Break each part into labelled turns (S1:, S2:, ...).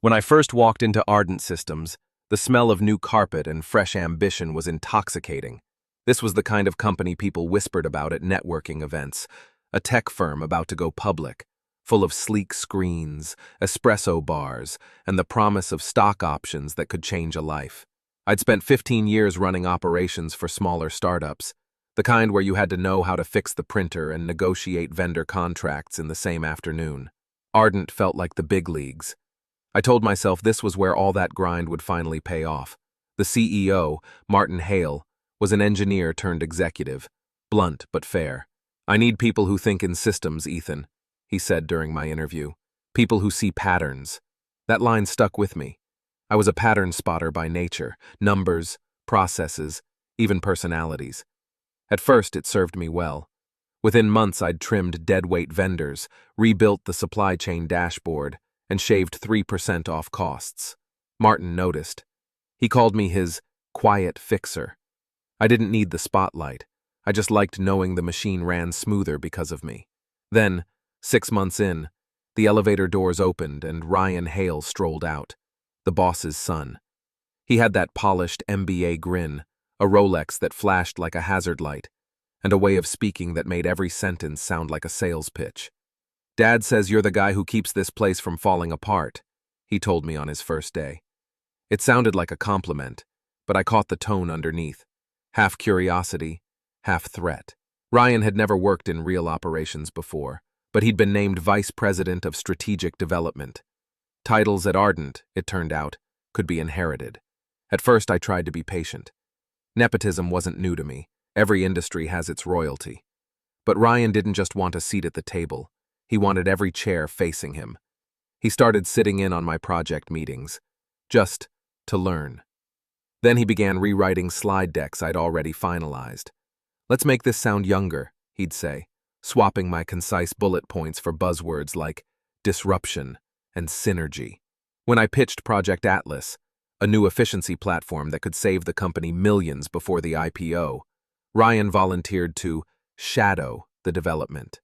S1: When I first walked into Ardent Systems, the smell of new carpet and fresh ambition was intoxicating. This was the kind of company people whispered about at networking events, a tech firm about to go public, full of sleek screens, espresso bars, and the promise of stock options that could change a life. I'd spent 15 years running operations for smaller startups, the kind where you had to know how to fix the printer and negotiate vendor contracts in the same afternoon. Ardent felt like the big leagues. I told myself this was where all that grind would finally pay off. The CEO, Martin Hale, was an engineer turned executive, blunt but fair. "I need people who think in systems, Ethan," he said during my interview. "People who see patterns." That line stuck with me. I was a pattern spotter by nature, numbers, processes, even personalities. At first, it served me well. Within months, I'd trimmed deadweight vendors, rebuilt the supply chain dashboard, and shaved 3% off costs. Martin noticed. He called me his quiet fixer. I didn't need the spotlight. I just liked knowing the machine ran smoother because of me. Then, 6 months in, the elevator doors opened and Ryan Hale strolled out, the boss's son. He had that polished MBA grin, a Rolex that flashed like a hazard light, and a way of speaking that made every sentence sound like a sales pitch. "Dad says you're the guy who keeps this place from falling apart," he told me on his first day. It sounded like a compliment, but I caught the tone underneath. Half curiosity, half threat. Ryan had never worked in real operations before, but he'd been named Vice President of Strategic Development. Titles at Ardent, it turned out, could be inherited. At first, I tried to be patient. Nepotism wasn't new to me. Every industry has its royalty. But Ryan didn't just want a seat at the table. He wanted every chair facing him. He started sitting in on my project meetings, just to learn. Then he began rewriting slide decks I'd already finalized. "Let's make this sound younger," he'd say, swapping my concise bullet points for buzzwords like disruption and synergy. When I pitched Project Atlas, a new efficiency platform that could save the company millions before the IPO, Ryan volunteered to shadow the development.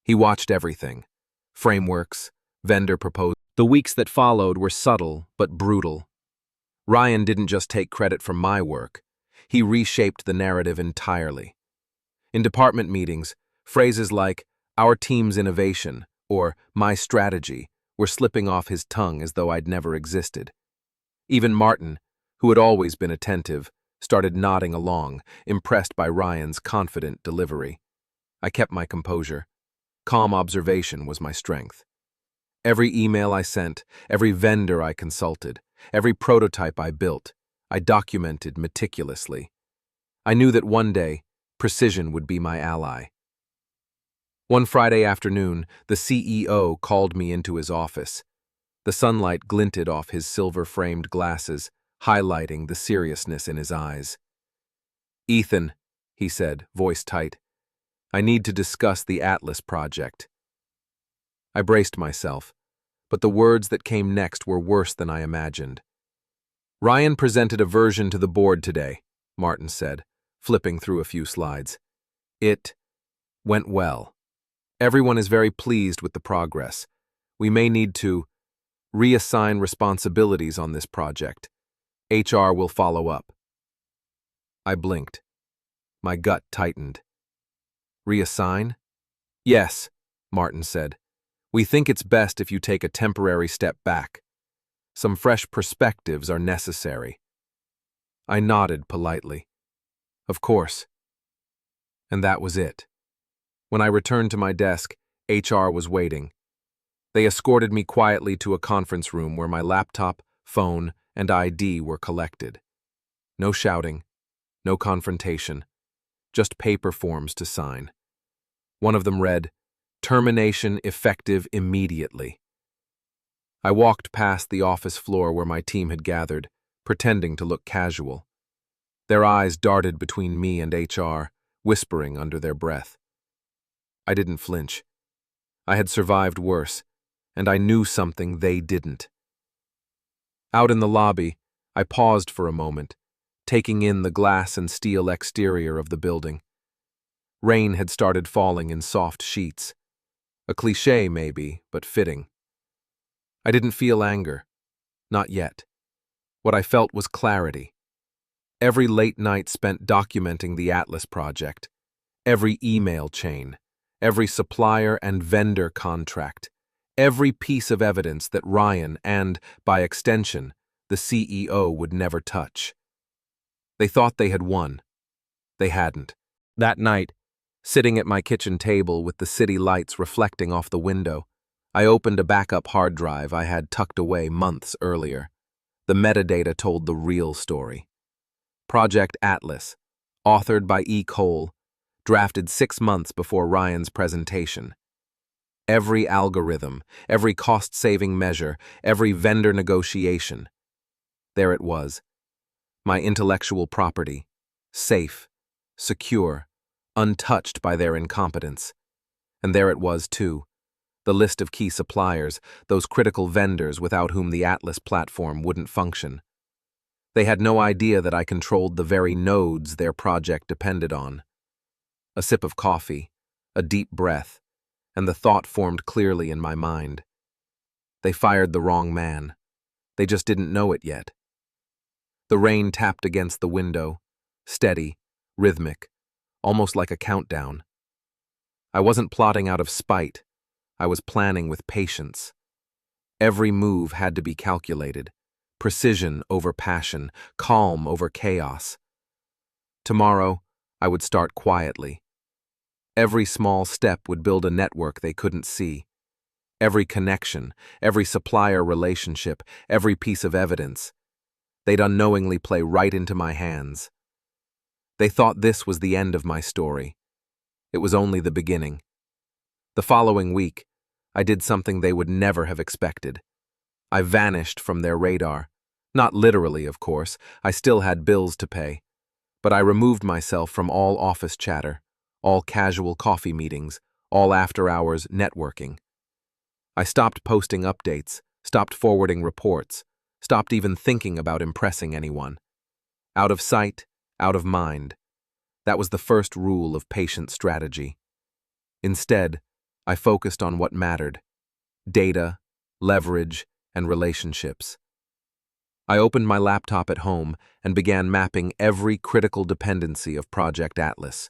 S1: He watched everything: frameworks, vendor proposals. The weeks that followed were subtle but brutal. Ryan didn't just take credit for my work. He reshaped the narrative entirely. In department meetings, phrases like "our team's innovation" or "my strategy" were slipping off his tongue as though I'd never existed. Even Martin, who had always been attentive, started nodding along, impressed by Ryan's confident delivery. I kept my composure. Calm observation was my strength. Every email I sent, every vendor I consulted, every prototype I built, I documented meticulously. I knew that one day, precision would be my ally. One Friday afternoon, the CEO called me into his office. The sunlight glinted off his silver-framed glasses, highlighting the seriousness in his eyes. "Ethan," he said, voice tight, "I need to discuss the Atlas project." I braced myself, but the words that came next were worse than I imagined. "Ryan presented a version to the board today," Martin said, flipping through a few slides. "It went well. Everyone is very pleased with the progress. We may need to reassign responsibilities on this project. HR will follow up." I blinked. My gut tightened. "Reassign?" "Yes," Martin said. "We think it's best if you take a temporary step back. Some fresh perspectives are necessary." I nodded politely. "Of course." And that was it. When I returned to my desk, HR was waiting. They escorted me quietly to a conference room where my laptop, phone, and ID were collected. No shouting, no confrontation, just paper forms to sign. One of them read, "Termination effective immediately." I walked past the office floor where my team had gathered, pretending to look casual. Their eyes darted between me and HR, whispering under their breath. I didn't flinch. I had survived worse, and I knew something they didn't. Out in the lobby, I paused for a moment, taking in the glass and steel exterior of the building. Rain had started falling in soft sheets. A cliché, maybe, but fitting. I didn't feel anger. Not yet. What I felt was clarity. Every late night spent documenting the Atlas project, every email chain, every supplier and vendor contract, every piece of evidence that Ryan and, by extension, the CEO would never touch. They thought they had won. They hadn't. That night, sitting at my kitchen table with the city lights reflecting off the window, I opened a backup hard drive I had tucked away months earlier. The metadata told the real story. Project Atlas, authored by E. Cole, drafted 6 months before Ryan's presentation. Every algorithm, every cost-saving measure, every vendor negotiation. There it was. My intellectual property, safe, secure, untouched by their incompetence. And there it was, too, the list of key suppliers, those critical vendors without whom the Atlas platform wouldn't function. They had no idea that I controlled the very nodes their project depended on. A sip of coffee, a deep breath, and the thought formed clearly in my mind. They fired the wrong man. They just didn't know it yet. The rain tapped against the window, steady, rhythmic, almost like a countdown. I wasn't plotting out of spite. I was planning with patience. Every move had to be calculated. Precision over passion, calm over chaos. Tomorrow, I would start quietly. Every small step would build a network they couldn't see. Every connection, every supplier relationship, every piece of evidence. They'd unknowingly play right into my hands. They thought this was the end of my story. It was only the beginning. The following week, I did something they would never have expected. I vanished from their radar. Not literally, of course. I still had bills to pay. But I removed myself from all office chatter, all casual coffee meetings, all after-hours networking. I stopped posting updates, stopped forwarding reports, stopped even thinking about impressing anyone. Out of sight, out of mind. That was the first rule of patient strategy. Instead, I focused on what mattered: data, leverage, and relationships. I opened my laptop at home and began mapping every critical dependency of Project Atlas.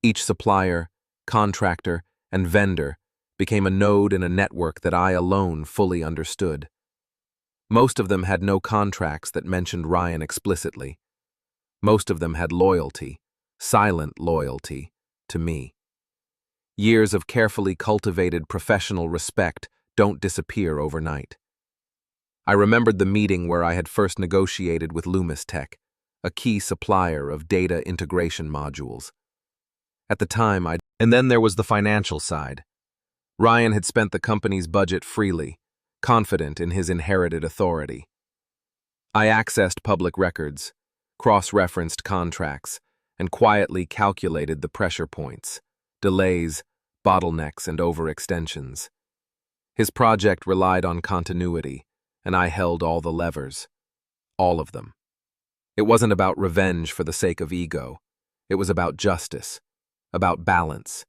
S1: Each supplier, contractor, and vendor became a node in a network that I alone fully understood. Most of them had no contracts that mentioned Ryan explicitly. Most of them had loyalty, silent loyalty, to me. Years of carefully cultivated professional respect don't disappear overnight. I remembered the meeting where I had first negotiated with Loomis Tech, a key supplier of data integration modules. At the time, And then there was the financial side. Ryan had spent the company's budget freely, confident in his inherited authority. I accessed public records, cross-referenced contracts, and quietly calculated the pressure points, delays, bottlenecks, and overextensions. His project relied on continuity, and I held all the levers. All of them. It wasn't about revenge for the sake of ego. It was about justice, about balance,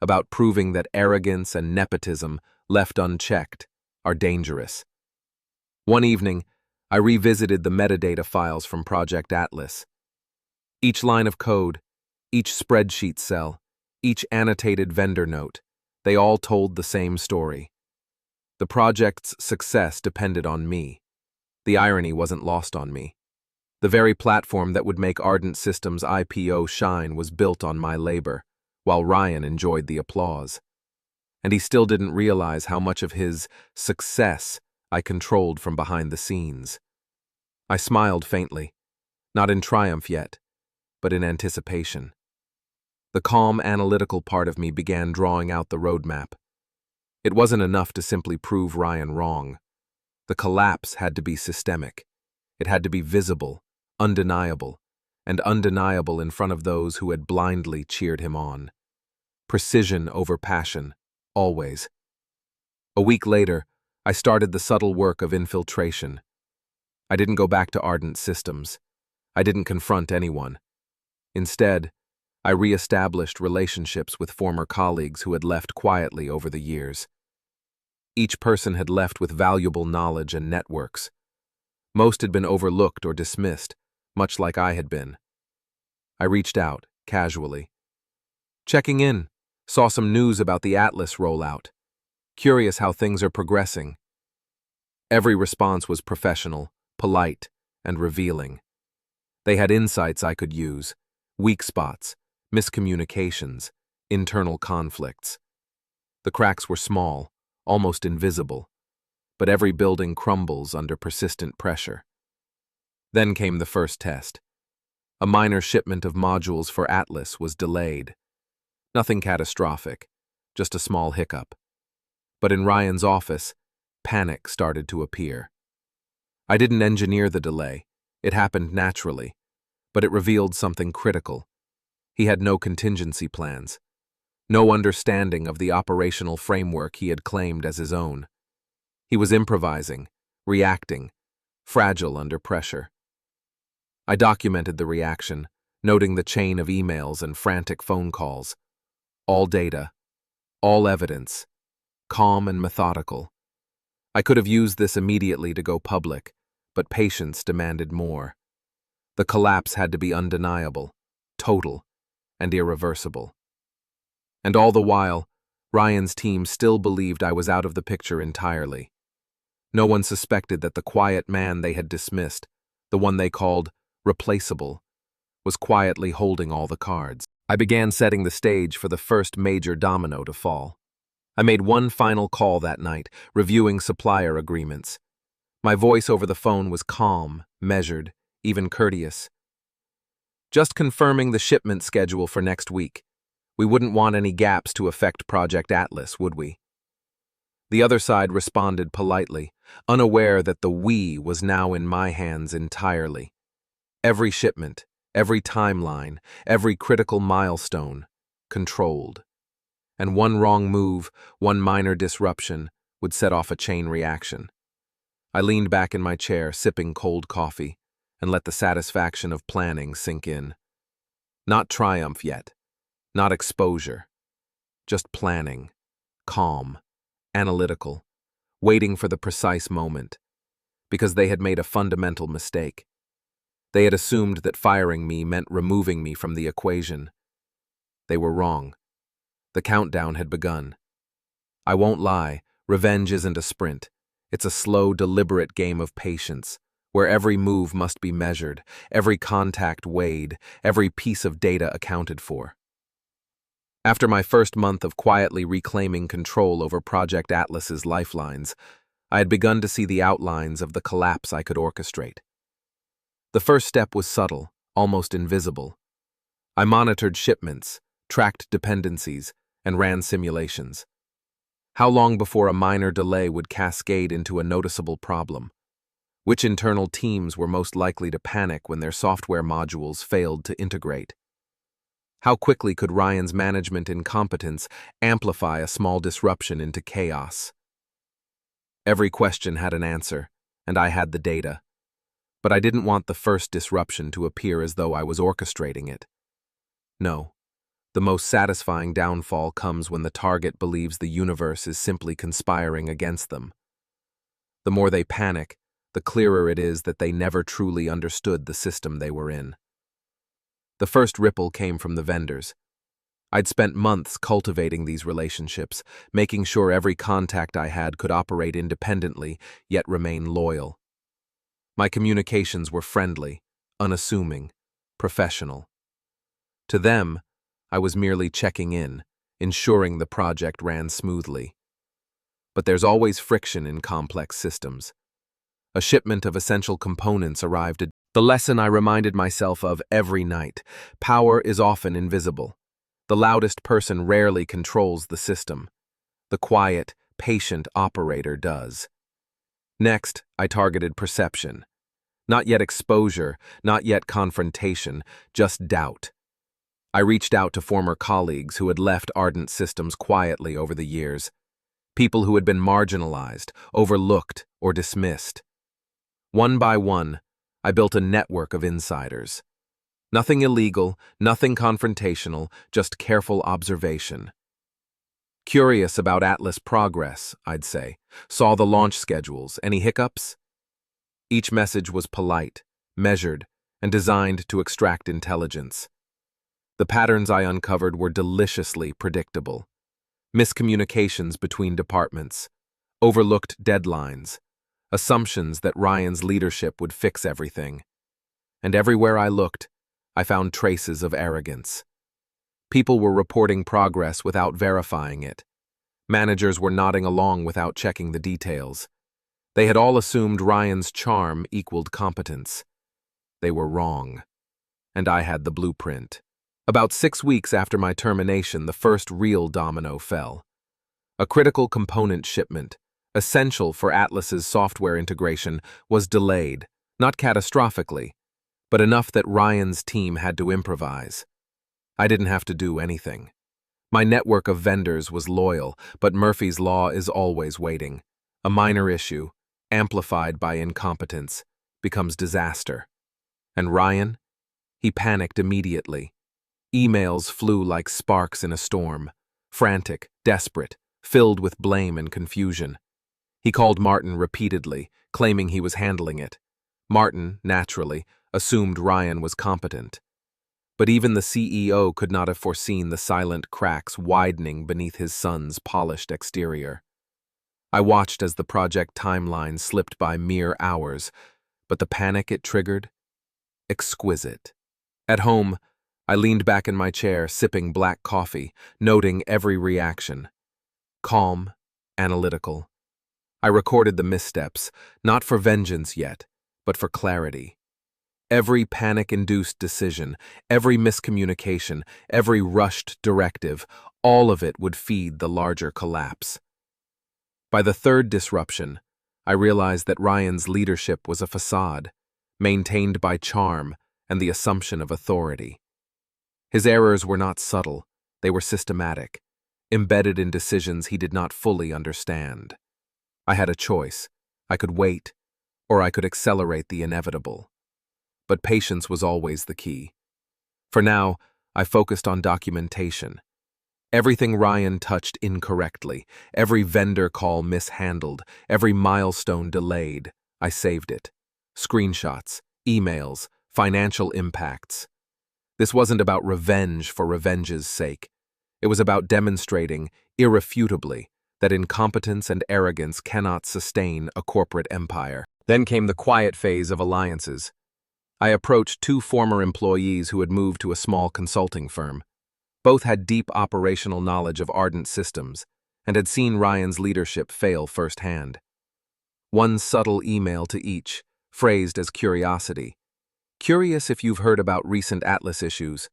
S1: about proving that arrogance and nepotism, left unchecked, are dangerous. One evening, I revisited the metadata files from Project Atlas. Each line of code, each spreadsheet cell, each annotated vendor note, they all told the same story. The project's success depended on me. The irony wasn't lost on me. The very platform that would make Ardent Systems' IPO shine was built on my labor, while Ryan enjoyed the applause. And he still didn't realize how much of his success I controlled from behind the scenes. I smiled faintly, not in triumph yet, but in anticipation. The calm, analytical part of me began drawing out the roadmap. It wasn't enough to simply prove Ryan wrong. The collapse had to be systemic. It had to be visible, undeniable, and undeniable in front of those who had blindly cheered him on. Precision over passion, always. A week later, I started the subtle work of infiltration. I didn't go back to Ardent Systems. I didn't confront anyone. Instead, I re-established relationships with former colleagues who had left quietly over the years. Each person had left with valuable knowledge and networks, Most had been overlooked or dismissed, much like I had been. I reached out, casually. Checking in, saw some news about the Atlas rollout. Curious how things are progressing. Every response was professional, polite, and revealing. They had insights I could use, weak spots, miscommunications, internal conflicts. The cracks were small, almost invisible, but every building crumbles under persistent pressure. Then came the first test. A minor shipment of modules for Atlas was delayed. Nothing catastrophic, just a small hiccup. But in Ryan's office, panic started to appear. I didn't engineer the delay. It happened naturally, but it revealed something critical. He had no contingency plans, no understanding of the operational framework he had claimed as his own. He was improvising, reacting, fragile under pressure. I documented the reaction, noting the chain of emails and frantic phone calls. All data, all evidence, calm and methodical. I could have used this immediately to go public, but patience demanded more. The collapse had to be undeniable, total, and irreversible. And all the while, Ryan's team still believed I was out of the picture entirely. No one suspected that the quiet man they had dismissed, the one they called replaceable, was quietly holding all the cards. I began setting the stage for the first major domino to fall. I made one final call that night, reviewing supplier agreements. My voice over the phone was calm, measured, even courteous. Just confirming the shipment schedule for next week. We wouldn't want any gaps to affect Project Atlas, would we? The other side responded politely, unaware that the we was now in my hands entirely. Every shipment, every timeline, every critical milestone, controlled. And one wrong move, one minor disruption, would set off a chain reaction. I leaned back in my chair, sipping cold coffee, and let the satisfaction of planning sink in. Not triumph yet, not exposure, just planning, calm, analytical, waiting for the precise moment, because they had made a fundamental mistake. They had assumed that firing me meant removing me from the equation. They were wrong. The countdown had begun. I won't lie, revenge isn't a sprint. It's a slow, deliberate game of patience, where every move must be measured, every contact weighed, every piece of data accounted for. After my first month of quietly reclaiming control over Project Atlas's lifelines, I had begun to see the outlines of the collapse I could orchestrate. The first step was subtle, almost invisible. I monitored shipments, tracked dependencies, and ran simulations. How long before a minor delay would cascade into a noticeable problem? Which internal teams were most likely to panic when their software modules failed to integrate? How quickly could Ryan's management incompetence amplify a small disruption into chaos? Every question had an answer, and I had the data. But I didn't want the first disruption to appear as though I was orchestrating it. No. The most satisfying downfall comes when the target believes the universe is simply conspiring against them. The more they panic, the clearer it is that they never truly understood the system they were in. The first ripple came from the vendors. I'd spent months cultivating these relationships, making sure every contact I had could operate independently, yet remain loyal. My communications were friendly, unassuming, professional. To them, I was merely checking in, ensuring the project ran smoothly. But there's always friction in complex systems. A shipment of essential components arrived. The lesson I reminded myself of every night: power is often invisible. The loudest person rarely controls the system. The quiet, patient operator does. Next, I targeted perception. Not yet exposure, not yet confrontation, just doubt. I reached out to former colleagues who had left Ardent Systems quietly over the years, people who had been marginalized, overlooked, or dismissed. One by one, I built a network of insiders. Nothing illegal, nothing confrontational, just careful observation. Curious about Atlas progress, I'd say. Saw the launch schedules. Any hiccups? Each message was polite, measured, and designed to extract intelligence. The patterns I uncovered were deliciously predictable. Miscommunications between departments, overlooked deadlines, assumptions that Ryan's leadership would fix everything. And everywhere I looked, I found traces of arrogance. People were reporting progress without verifying it. Managers were nodding along without checking the details. They had all assumed Ryan's charm equaled competence. They were wrong. And I had the blueprint. About 6 weeks after my termination, the first real domino fell. A critical component shipment, essential for Atlas's software integration, was delayed, not catastrophically, but enough that Ryan's team had to improvise. I didn't have to do anything. My network of vendors was loyal, but Murphy's Law is always waiting. A minor issue, amplified by incompetence, becomes disaster. And Ryan? He panicked immediately. Emails flew like sparks in a storm, frantic, desperate, filled with blame and confusion. He called Martin repeatedly, claiming he was handling it. Martin, naturally, assumed Ryan was competent. But even the CEO could not have foreseen the silent cracks widening beneath his son's polished exterior. I watched as the project timeline slipped by mere hours, but the panic it triggered? Exquisite. At home, I leaned back in my chair, sipping black coffee, noting every reaction. Calm, analytical. I recorded the missteps, not for vengeance yet, but for clarity. Every panic-induced decision, every miscommunication, every rushed directive, all of it would feed the larger collapse. By the third disruption, I realized that Ryan's leadership was a facade, maintained by charm and the assumption of authority. His errors were not subtle, they were systematic, embedded in decisions he did not fully understand. I had a choice. I could wait, or I could accelerate the inevitable. But patience was always the key. For now, I focused on documentation. Everything Ryan touched incorrectly, every vendor call mishandled, every milestone delayed, I saved it. Screenshots, emails, financial impacts. This wasn't about revenge for revenge's sake. It was about demonstrating, irrefutably, that incompetence and arrogance cannot sustain a corporate empire. Then came the quiet phase of alliances. I approached 2 former employees who had moved to a small consulting firm. Both had deep operational knowledge of ardent systems and had seen Ryan's leadership fail firsthand. One subtle email to each, phrased as curiosity. Curious if you've heard about recent Atlas issues,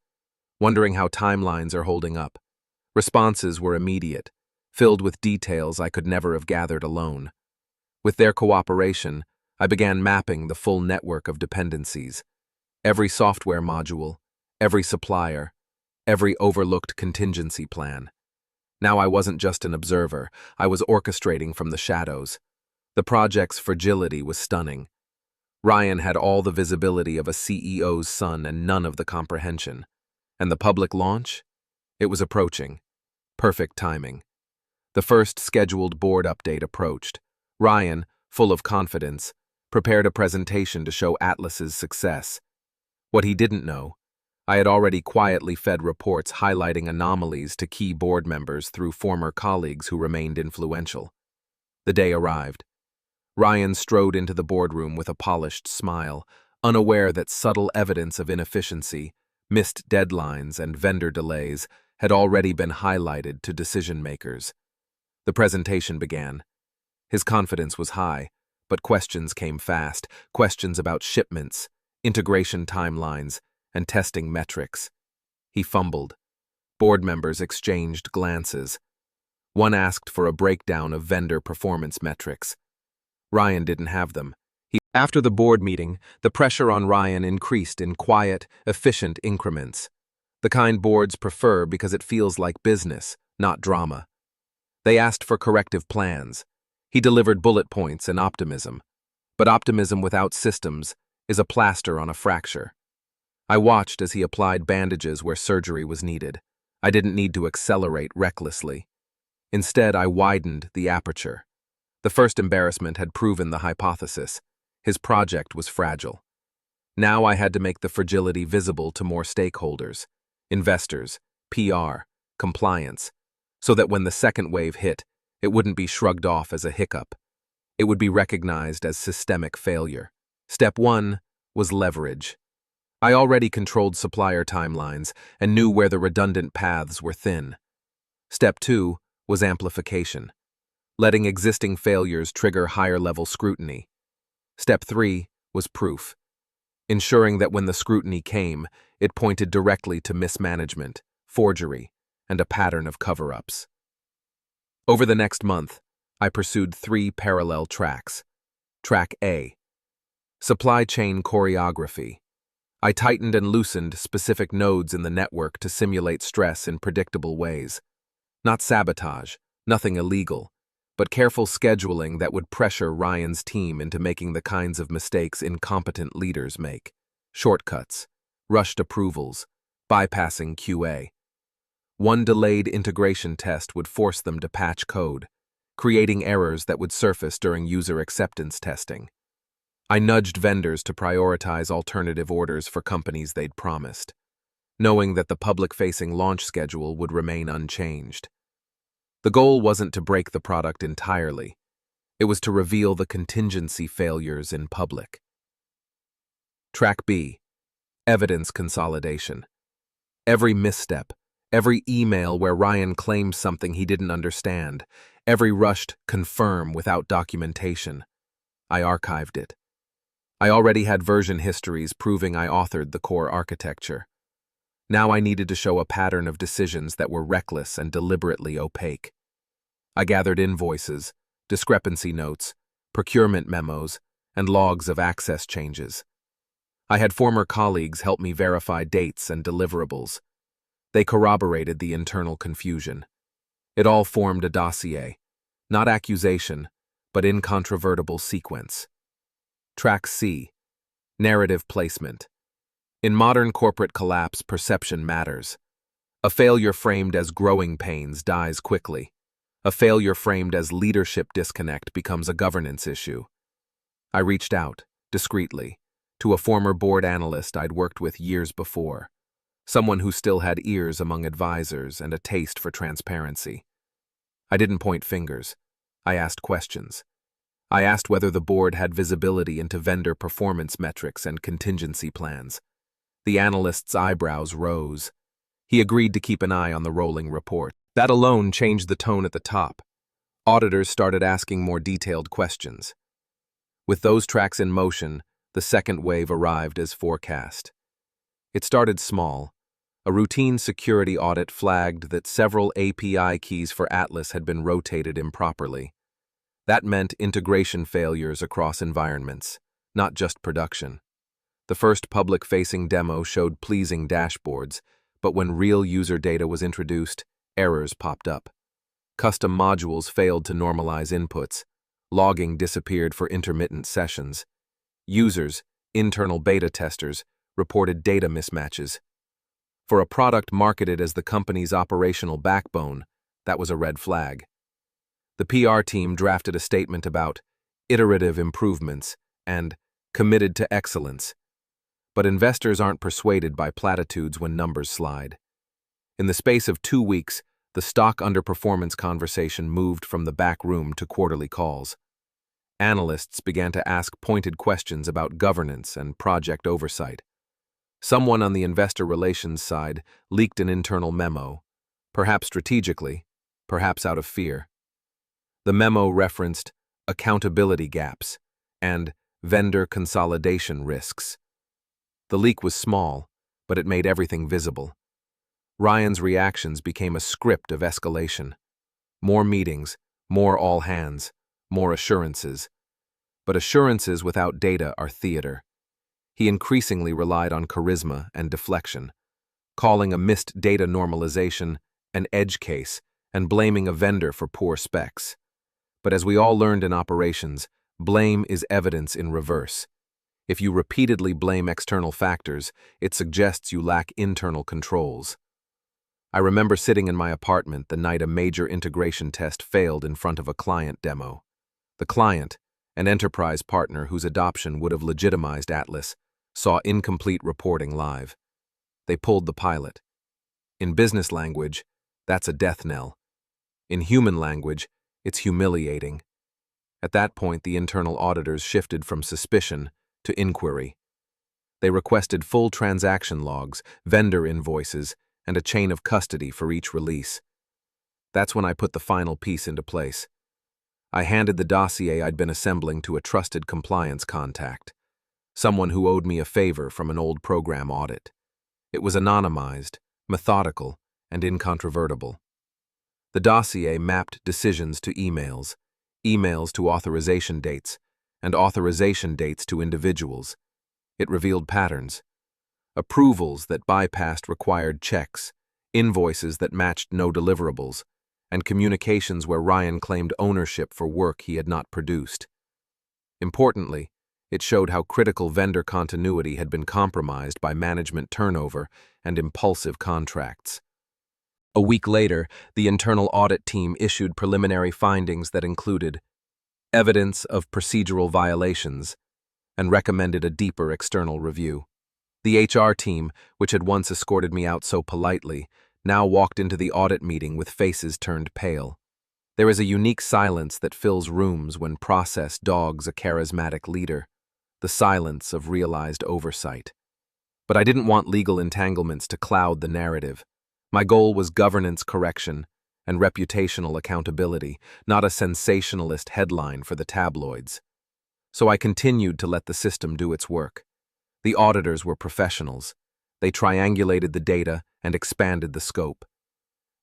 S1: wondering how timelines are holding up. Responses were immediate, filled with details I could never have gathered alone. With their cooperation, I began mapping the full network of dependencies. Every software module, every supplier, every overlooked contingency plan. Now I wasn't just an observer, I was orchestrating from the shadows. The project's fragility was stunning. Ryan had all the visibility of a CEO's son and none of the comprehension. And the public launch? It was approaching. Perfect timing. The first scheduled board update approached. Ryan, full of confidence, prepared a presentation to show Atlas's success. What he didn't know, I had already quietly fed reports highlighting anomalies to key board members through former colleagues who remained influential. The day arrived. Ryan strode into the boardroom with a polished smile, unaware that subtle evidence of inefficiency, missed deadlines, and vendor delays had already been highlighted to decision-makers. The presentation began. His confidence was high, but questions came fast, questions about shipments, integration timelines, and testing metrics. He fumbled. Board members exchanged glances. One asked for a breakdown of vendor performance metrics. Ryan didn't have them. After the board meeting, the pressure on Ryan increased in quiet, efficient increments. The kind boards prefer because it feels like business, not drama. They asked for corrective plans. He delivered bullet points and optimism. But optimism without systems is a plaster on a fracture. I watched as he applied bandages where surgery was needed. I didn't need to accelerate recklessly. Instead, I widened the aperture. The first embarrassment had proven the hypothesis. His project was fragile. Now I had to make the fragility visible to more stakeholders, investors, PR, compliance, so that when the second wave hit, it wouldn't be shrugged off as a hiccup. It would be recognized as systemic failure. Step 1 was leverage. I already controlled supplier timelines and knew where the redundant paths were thin. Step 2 was amplification, letting existing failures trigger higher-level scrutiny. Step 3 was proof, ensuring that when the scrutiny came, it pointed directly to mismanagement, forgery, and a pattern of cover-ups. Over the next month, I pursued 3 parallel tracks. Track A: supply chain choreography. I tightened and loosened specific nodes in the network to simulate stress in predictable ways. Not sabotage, nothing illegal, but careful scheduling that would pressure Ryan's team into making the kinds of mistakes incompetent leaders make. Shortcuts, rushed approvals, bypassing QA. One delayed integration test would force them to patch code, creating errors that would surface during user acceptance testing. I nudged vendors to prioritize alternative orders for companies they'd promised, knowing that the public-facing launch schedule would remain unchanged. The goal wasn't to break the product entirely. It was to reveal the contingency failures in public. Track B: evidence consolidation. Every misstep, every email where Ryan claimed something he didn't understand, every rushed confirm without documentation. I archived it. I already had version histories proving I authored the core architecture. Now I needed to show a pattern of decisions that were reckless and deliberately opaque. I gathered invoices, discrepancy notes, procurement memos, and logs of access changes. I had former colleagues help me verify dates and deliverables. They corroborated the internal confusion. It all formed a dossier, not accusation, but incontrovertible sequence. Track C: narrative placement. In modern corporate collapse, perception matters. A failure framed as growing pains dies quickly. A failure framed as leadership disconnect becomes a governance issue. I reached out, discreetly, to a former board analyst I'd worked with years before, someone who still had ears among advisors and a taste for transparency. I didn't point fingers. I asked questions. I asked whether the board had visibility into vendor performance metrics and contingency plans. The analyst's eyebrows rose. He agreed to keep an eye on the rolling report. That alone changed the tone at the top. Auditors started asking more detailed questions. With those tracks in motion, the second wave arrived as forecast. It started small. A routine security audit flagged that several API keys for Atlas had been rotated improperly. That meant integration failures across environments, not just production. The first public-facing demo showed pleasing dashboards, but when real user data was introduced, errors popped up. Custom modules failed to normalize inputs. Logging disappeared for intermittent sessions. Users, internal beta testers, reported data mismatches. For a product marketed as the company's operational backbone, that was a red flag. The PR team drafted a statement about iterative improvements and committed to excellence. But investors aren't persuaded by platitudes when numbers slide. In the space of 2 weeks, the stock underperformance conversation moved from the back room to quarterly calls. Analysts began to ask pointed questions about governance and project oversight. Someone on the investor relations side leaked an internal memo, perhaps strategically, perhaps out of fear. The memo referenced accountability gaps and vendor consolidation risks. The leak was small, but it made everything visible. Ryan's reactions became a script of escalation. More meetings, more all hands, more assurances. But assurances without data are theater. He increasingly relied on charisma and deflection, calling a missed data normalization an edge case and blaming a vendor for poor specs. But as we all learned in operations, blame is evidence in reverse. If you repeatedly blame external factors, it suggests you lack internal controls. I remember sitting in my apartment the night a major integration test failed in front of a client demo. The client, An enterprise partner whose adoption would have legitimized Atlas saw incomplete reporting live. They pulled the pilot. In business language, that's a death knell. In human language, it's humiliating. At that point, the internal auditors shifted from suspicion to inquiry. They requested full transaction logs, vendor invoices, and a chain of custody for each release. That's when I put the final piece into place. I handed the dossier I'd been assembling to a trusted compliance contact, someone who owed me a favor from an old program audit. It was anonymized, methodical, and incontrovertible. The dossier mapped decisions to emails, emails to authorization dates, and authorization dates to individuals. It revealed patterns. Approvals that bypassed required checks, invoices that matched no deliverables, and communications where Ryan claimed ownership for work he had not produced. Importantly, it showed how critical vendor continuity had been compromised by management turnover and impulsive contracts. A week later, the internal audit team issued preliminary findings that included evidence of procedural violations and recommended a deeper external review. The HR team, which had once escorted me out so politely, now walked into the audit meeting with faces turned pale. There is a unique silence that fills rooms when process dogs a charismatic leader, the silence of realized oversight. But I didn't want legal entanglements to cloud the narrative. My goal was governance correction and reputational accountability, not a sensationalist headline for the tabloids. So I continued to let the system do its work. The auditors were professionals. They triangulated the data and expanded the scope.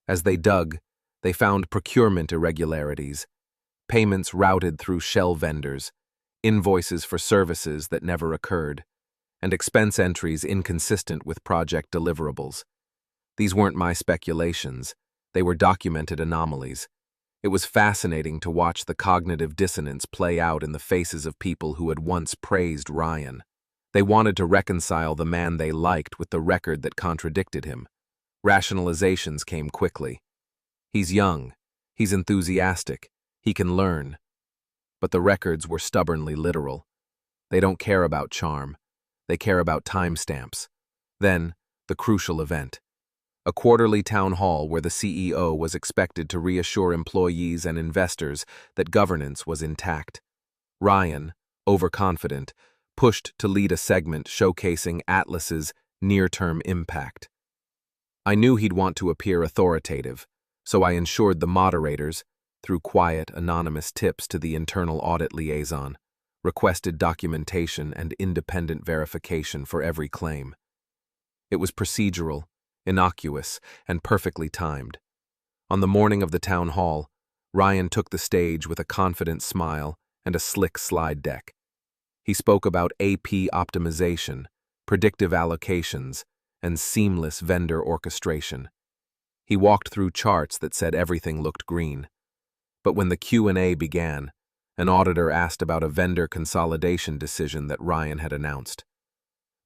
S1: As they dug, they found procurement irregularities, payments routed through shell vendors, invoices for services that never occurred, and expense entries inconsistent with project deliverables. These weren't my speculations. They were documented anomalies. It was fascinating to watch the cognitive dissonance play out in the faces of people who had once praised Ryan. They wanted to reconcile the man they liked with the record that contradicted him. Rationalizations came quickly. He's young. He's enthusiastic. He can learn. But the records were stubbornly literal. They don't care about charm. They care about timestamps. Then, the crucial event. A quarterly town hall where the CEO was expected to reassure employees and investors that governance was intact. Ryan, overconfident, pushed to lead a segment showcasing Atlas's near-term impact. I knew he'd want to appear authoritative, so I ensured the moderators, through quiet, anonymous tips to the internal audit liaison, requested documentation and independent verification for every claim. It was procedural, innocuous, and perfectly timed. On the morning of the town hall, Ryan took the stage with a confident smile and a slick slide deck. He spoke about AP optimization, predictive allocations, and seamless vendor orchestration. He walked through charts that said everything looked green. But when the Q&A began, an auditor asked about a vendor consolidation decision that Ryan had announced.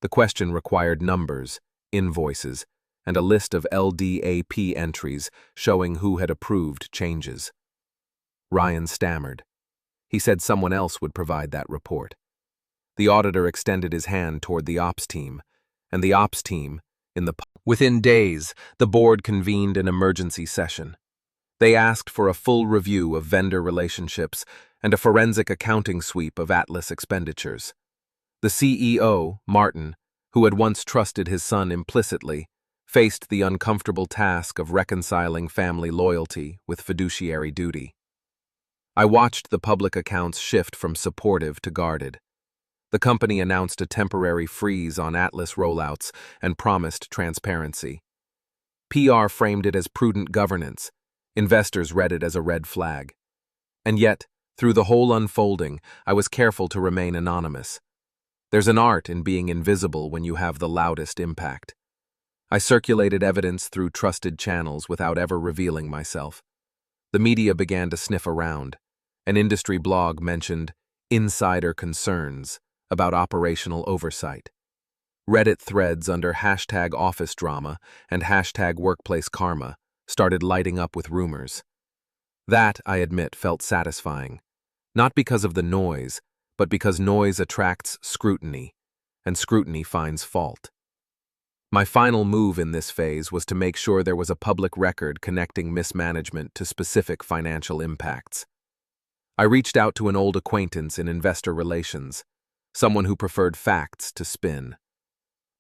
S1: The question required numbers, invoices, and a list of LDAP entries showing who had approved changes. Ryan stammered. He said someone else would provide that report. The auditor extended his hand toward the ops team, and the ops team, within days, the board convened an emergency session. They asked for a full review of vendor relationships and a forensic accounting sweep of Atlas expenditures. The CEO, Martin, who had once trusted his son implicitly, faced the uncomfortable task of reconciling family loyalty with fiduciary duty. I watched the public accounts shift from supportive to guarded. The company announced a temporary freeze on Atlas rollouts and promised transparency. PR framed it as prudent governance. Investors read it as a red flag. And yet, through the whole unfolding, I was careful to remain anonymous. There's an art in being invisible when you have the loudest impact. I circulated evidence through trusted channels without ever revealing myself. The media began to sniff around. An industry blog mentioned insider concerns about operational oversight. Reddit threads under #office-drama and #workplace-karma started lighting up with rumors. That, I admit, felt satisfying. Not because of the noise, but because noise attracts scrutiny, and scrutiny finds fault. My final move in this phase was to make sure there was a public record connecting mismanagement to specific financial impacts. I reached out to an old acquaintance in investor relations, someone who preferred facts to spin.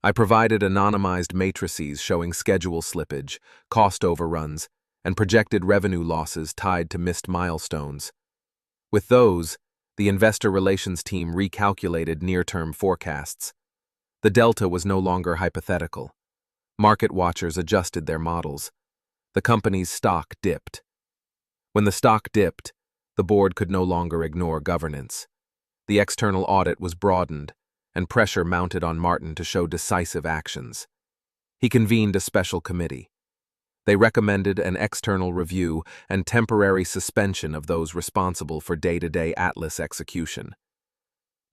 S1: I provided anonymized matrices showing schedule slippage, cost overruns, and projected revenue losses tied to missed milestones. With those, the investor relations team recalculated near-term forecasts. The delta was no longer hypothetical. Market watchers adjusted their models. The company's stock dipped. When the stock dipped, the board could no longer ignore governance. The external audit was broadened, and pressure mounted on Martin to show decisive actions. He convened a special committee. They recommended an external review and temporary suspension of those responsible for day-to-day Atlas execution.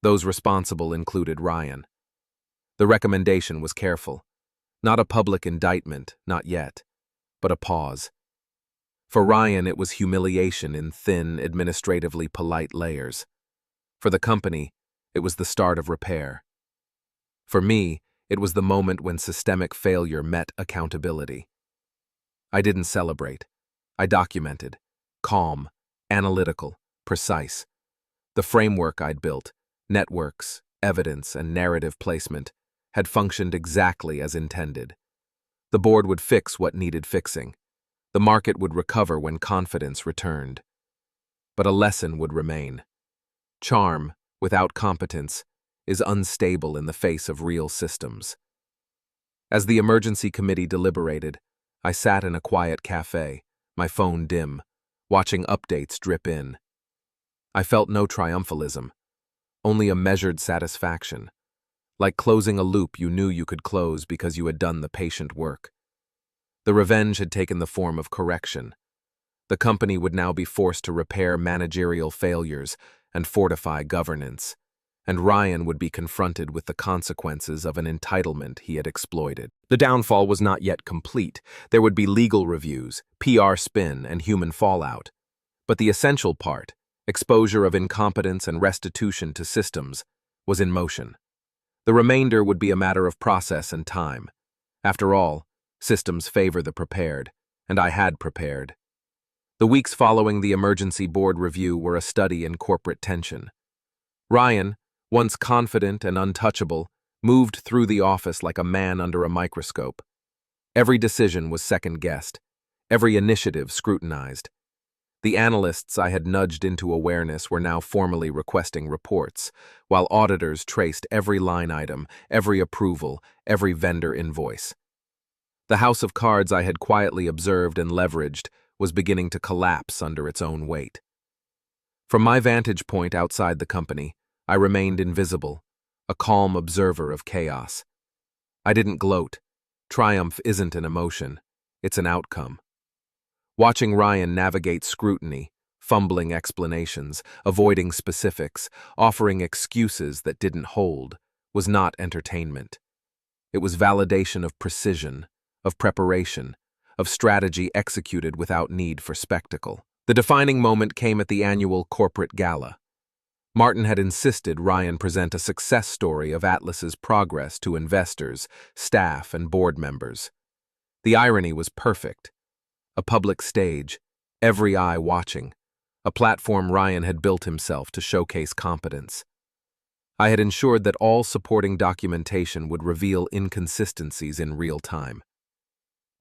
S1: Those responsible included Ryan. The recommendation was careful. Not a public indictment, not yet, but a pause. For Ryan, it was humiliation in thin, administratively polite layers. For the company, it was the start of repair. For me, it was the moment when systemic failure met accountability. I didn't celebrate. I documented. Calm, analytical, precise. The framework I'd built, networks, evidence, and narrative placement, had functioned exactly as intended. The board would fix what needed fixing. The market would recover when confidence returned. But a lesson would remain. Charm, without competence, is unstable in the face of real systems. As the emergency committee deliberated, I sat in a quiet cafe, my phone dim, watching updates drip in. I felt no triumphalism, only a measured satisfaction. Like closing a loop you knew you could close because you had done the patient work. The revenge had taken the form of correction. The company would now be forced to repair managerial failures and fortify governance, and Ryan would be confronted with the consequences of an entitlement he had exploited. The downfall was not yet complete. There would be legal reviews, PR spin, and human fallout. But the essential part, exposure of incompetence and restitution to systems, was in motion. The remainder would be a matter of process and time. After all, systems favor the prepared, and I had prepared. The weeks following the emergency board review were a study in corporate tension. Ryan, once confident and untouchable, moved through the office like a man under a microscope. Every decision was second-guessed, every initiative scrutinized. The analysts I had nudged into awareness were now formally requesting reports, while auditors traced every line item, every approval, every vendor invoice. The house of cards I had quietly observed and leveraged was beginning to collapse under its own weight. From my vantage point outside the company, I remained invisible, a calm observer of chaos. I didn't gloat. Triumph isn't an emotion, it's an outcome. Watching Ryan navigate scrutiny, fumbling explanations, avoiding specifics, offering excuses that didn't hold, was not entertainment. It was validation of precision, of preparation, of strategy executed without need for spectacle. The defining moment came at the annual corporate gala. Martin had insisted Ryan present a success story of Atlas's progress to investors, staff, and board members. The irony was perfect. A public stage, every eye watching, a platform Ryan had built himself to showcase competence. I had ensured that all supporting documentation would reveal inconsistencies in real time.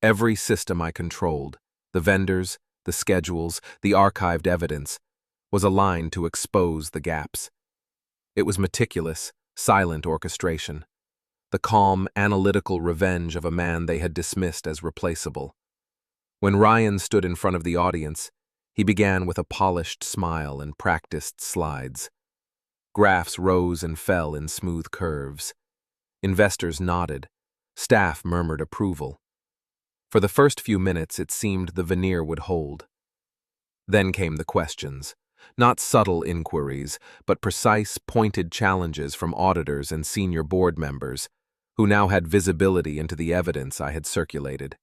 S1: Every system I controlled, the vendors, the schedules, the archived evidence, was aligned to expose the gaps. It was meticulous, silent orchestration, the calm, analytical revenge of a man they had dismissed as replaceable. When Ryan stood in front of the audience, he began with a polished smile and practiced slides. Graphs rose and fell in smooth curves. Investors nodded. Staff murmured approval. For the first few minutes, it seemed the veneer would hold. Then came the questions. Not subtle inquiries, but precise, pointed challenges from auditors and senior board members, who now had visibility into the evidence I had circulated.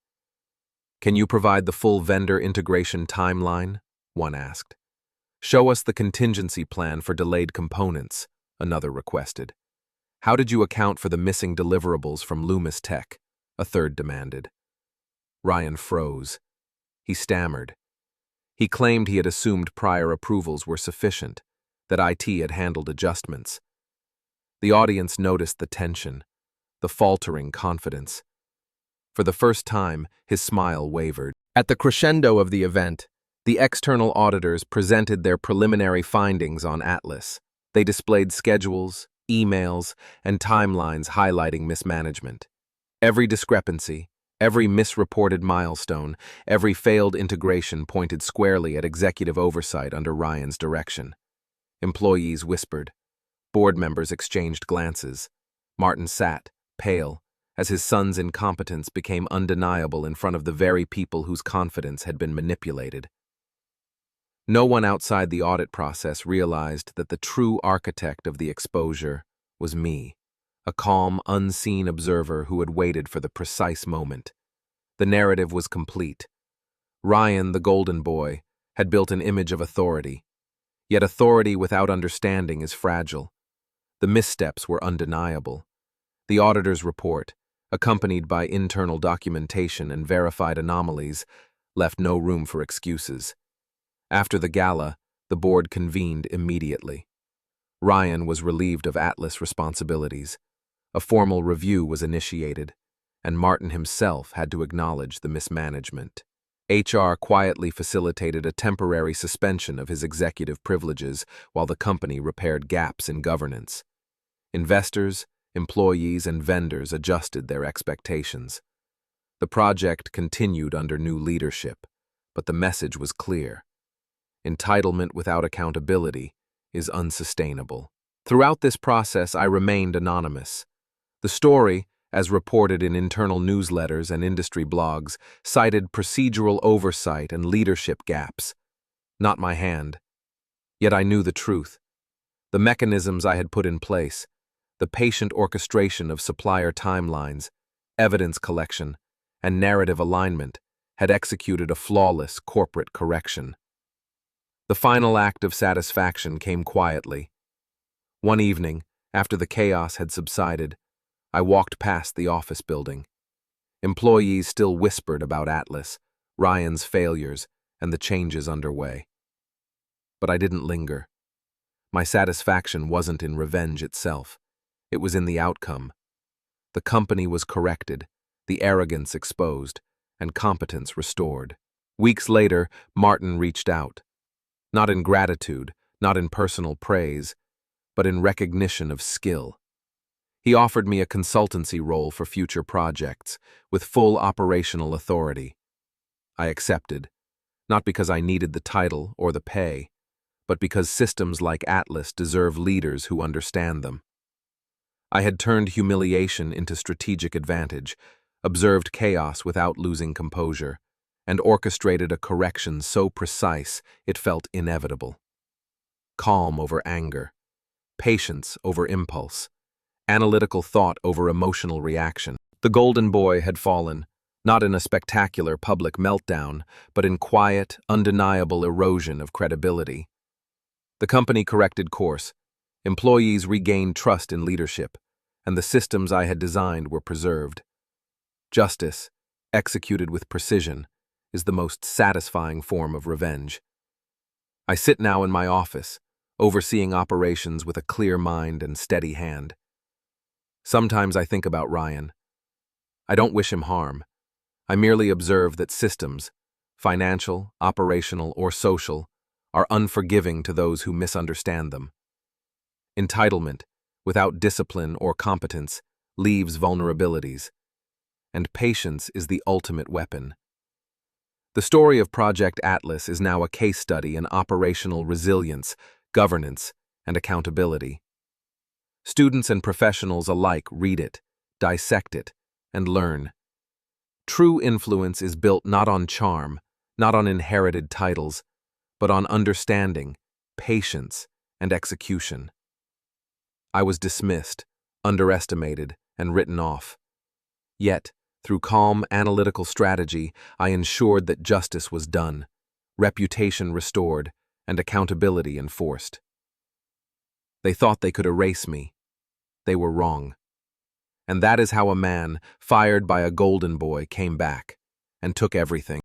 S1: "Can you provide the full vendor integration timeline?" one asked. Show us the contingency plan for delayed components, another requested. How did you account for the missing deliverables from Loomis Tech? A third demanded. Ryan froze. He stammered. He claimed he had assumed prior approvals were sufficient, that IT had handled adjustments. The audience noticed the tension, the faltering confidence. For the first time, his smile wavered. At the crescendo of the event, the external auditors presented their preliminary findings on Atlas. They displayed schedules, emails, and timelines highlighting mismanagement. Every discrepancy, every misreported milestone, every failed integration pointed squarely at executive oversight under Ryan's direction. Employees whispered. Board members exchanged glances. Martin sat, pale, as his son's incompetence became undeniable in front of the very people whose confidence had been manipulated. No one outside the audit process realized that the true architect of the exposure was me, a calm, unseen observer who had waited for the precise moment. The narrative was complete. Ryan, the golden boy, had built an image of authority. Yet authority without understanding is fragile. The missteps were undeniable. The auditor's report, accompanied by internal documentation and verified anomalies, left no room for excuses. After the gala, the board convened immediately. Ryan was relieved of Atlas responsibilities. A formal review was initiated, and Martin himself had to acknowledge the mismanagement. HR quietly facilitated a temporary suspension of his executive privileges while the company repaired gaps in governance. Investors, employees, and vendors adjusted their expectations. The project continued under new leadership, but the message was clear. Entitlement without accountability is unsustainable. Throughout this process, I remained anonymous. The story, as reported in internal newsletters and industry blogs, cited procedural oversight and leadership gaps. Not my hand. Yet I knew the truth. The mechanisms I had put in place, the patient orchestration of supplier timelines, evidence collection, and narrative alignment, had executed a flawless corporate correction. The final act of satisfaction came quietly. One evening, after the chaos had subsided, I walked past the office building. Employees still whispered about Atlas, Ryan's failures, and the changes underway. But I didn't linger. My satisfaction wasn't in revenge itself. It was in the outcome. The company was corrected, the arrogance exposed, and competence restored. Weeks later, Martin reached out. Not in gratitude, not in personal praise, but in recognition of skill. He offered me a consultancy role for future projects, with full operational authority. I accepted, not because I needed the title or the pay, but because systems like Atlas deserve leaders who understand them. I had turned humiliation into strategic advantage, observed chaos without losing composure, and orchestrated a correction so precise it felt inevitable. Calm over anger, patience over impulse, analytical thought over emotional reaction. The golden boy had fallen, not in a spectacular public meltdown, but in quiet, undeniable erosion of credibility. The company corrected course, employees regained trust in leadership, and the systems I had designed were preserved. Justice, executed with precision, is the most satisfying form of revenge. I sit now in my office, overseeing operations with a clear mind and steady hand. Sometimes I think about Ryan. I don't wish him harm. I merely observe that systems, financial, operational, or social, are unforgiving to those who misunderstand them. Entitlement, without discipline or competence, leaves vulnerabilities, and patience is the ultimate weapon. The story of Project Atlas is now a case study in operational resilience, governance, and accountability. Students and professionals alike read it, dissect it, and learn. True influence is built not on charm, not on inherited titles, but on understanding, patience, and execution. I was dismissed, underestimated, and written off. Yet, through calm, analytical strategy, I ensured that justice was done, reputation restored, and accountability enforced. They thought they could erase me. They were wrong. And that is how a man, fired by a golden boy, came back and took everything.